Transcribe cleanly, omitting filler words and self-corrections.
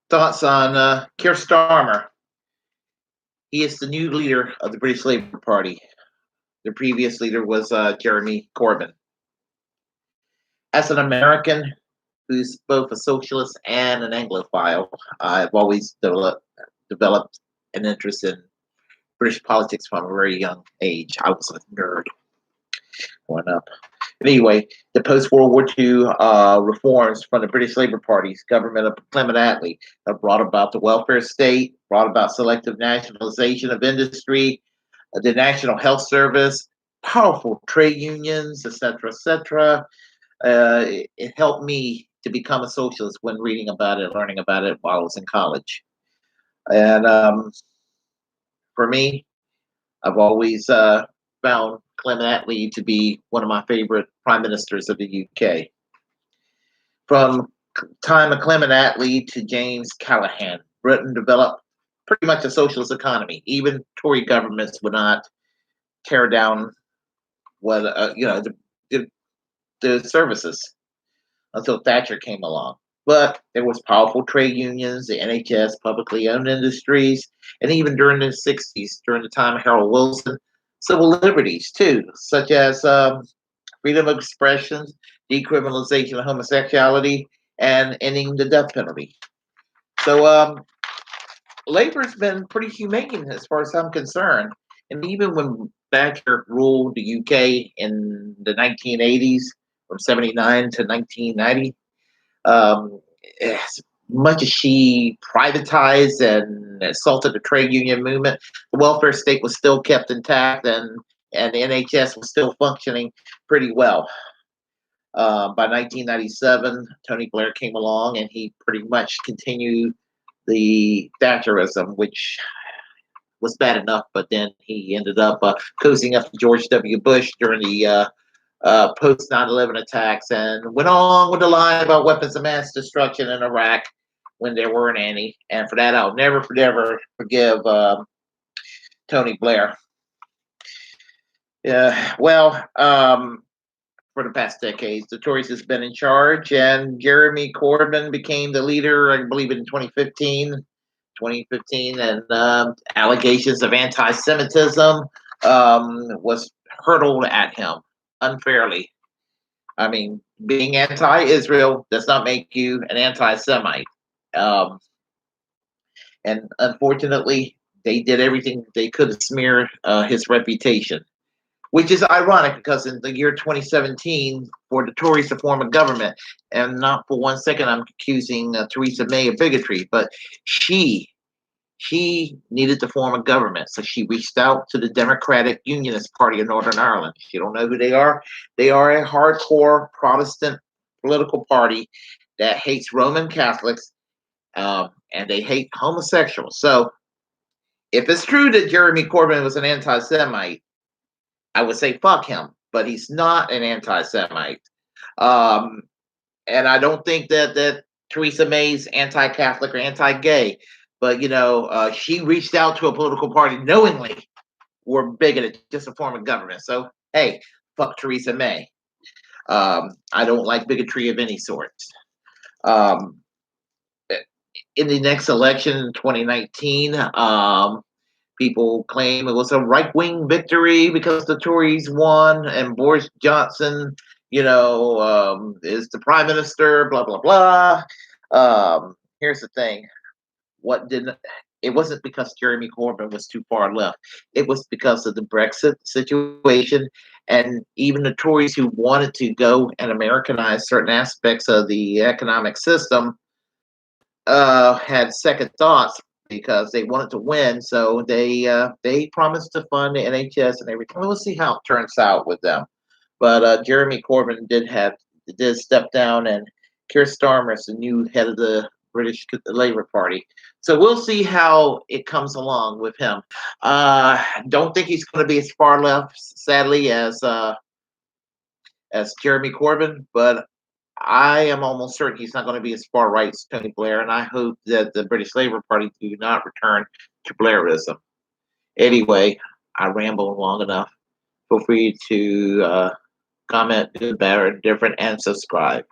Thoughts on Keir Starmer? He is the new leader of the British Labour Party. The previous leader was Jeremy Corbyn. As an American who's both a socialist and an Anglophile, I've always developed an interest in British politics from a very young age. I was a nerd growing up. Anyway, the post-World War II reforms from the British Labour Party's government of Clement Attlee have brought about the welfare state, brought about selective nationalization of industry, the National Health Service, powerful trade unions, etc., etc. It helped me to become a socialist when reading about it, learning about it while I was in college. And for me, I've always found Clement Attlee to be one of my favorite prime ministers of the UK. From time of Clement Attlee to James Callaghan, Britain developed pretty much a socialist economy. Even Tory governments would not tear down what the, the services until Thatcher came along. But there was powerful trade unions, the NHS, publicly owned industries, and even during the 60s, during the time of Harold Wilson, civil liberties too, such as freedom of expression, decriminalization of homosexuality, and ending the death penalty. So Labor's been pretty humane as far as I'm concerned. And even when Thatcher ruled the UK in the 1980s, from 79 to 1990, as much as she privatized and assaulted the trade union movement, the welfare state was still kept intact, and the NHS was still functioning pretty well. By 1997, Tony Blair came along, and he pretty much continued the Thatcherism, which was bad enough, but then he ended up cozying up to George W. Bush during the post 9/11 attacks, and went on with the line about weapons of mass destruction in Iraq when there weren't any. And for that, I'll never forgive Tony Blair. Yeah, well, for the past decades, the Tories has been in charge, and Jeremy Corbyn became the leader, I believe, in 2015, and allegations of anti-Semitism was hurled at him unfairly. I mean, being anti-Israel does not make you an anti-Semite. Um, and unfortunately, they did everything they could to smear his reputation, which is ironic because in the year 2017, for the Tories to form a government, and not for one second I'm accusing Theresa May of bigotry, but she needed to form a government, so she reached out to the Democratic Unionist Party of Northern Ireland. If you don't know who they are a hardcore Protestant political party that hates Roman Catholics, and they hate homosexuals. So if it's true that Jeremy Corbyn was an anti-Semite, I would say fuck him, but he's not an anti-Semite. Um, and I don't think that Theresa May's anti-Catholic or anti-gay, but she reached out to a political party knowingly were bigoted just to form a government. So hey, fuck Theresa May. I don't like bigotry of any sort. Um, in the next election in 2019, people claim it was a right-wing victory because the Tories won and Boris Johnson, is the prime minister. Blah blah blah. Here's the thing: what didn't it wasn't because Jeremy Corbyn was too far left. It was because of the Brexit situation, and even the Tories who wanted to go and Americanize certain aspects of the economic system had second thoughts because they wanted to win. So they promised to fund the NHS and everything. We'll see how it turns out with them. But Jeremy Corbyn did step down, and Keir Starmer is the new head of the British Labour Party. So we'll see how it comes along with him. Don't think he's going to be as far left, sadly, as Jeremy Corbyn, but I am almost certain he's not going to be as far right as Tony Blair, and I hope that the British Labour Party do not return to Blairism. Anyway, I rambled long enough. Feel free to comment, good, bad, or different, and subscribe.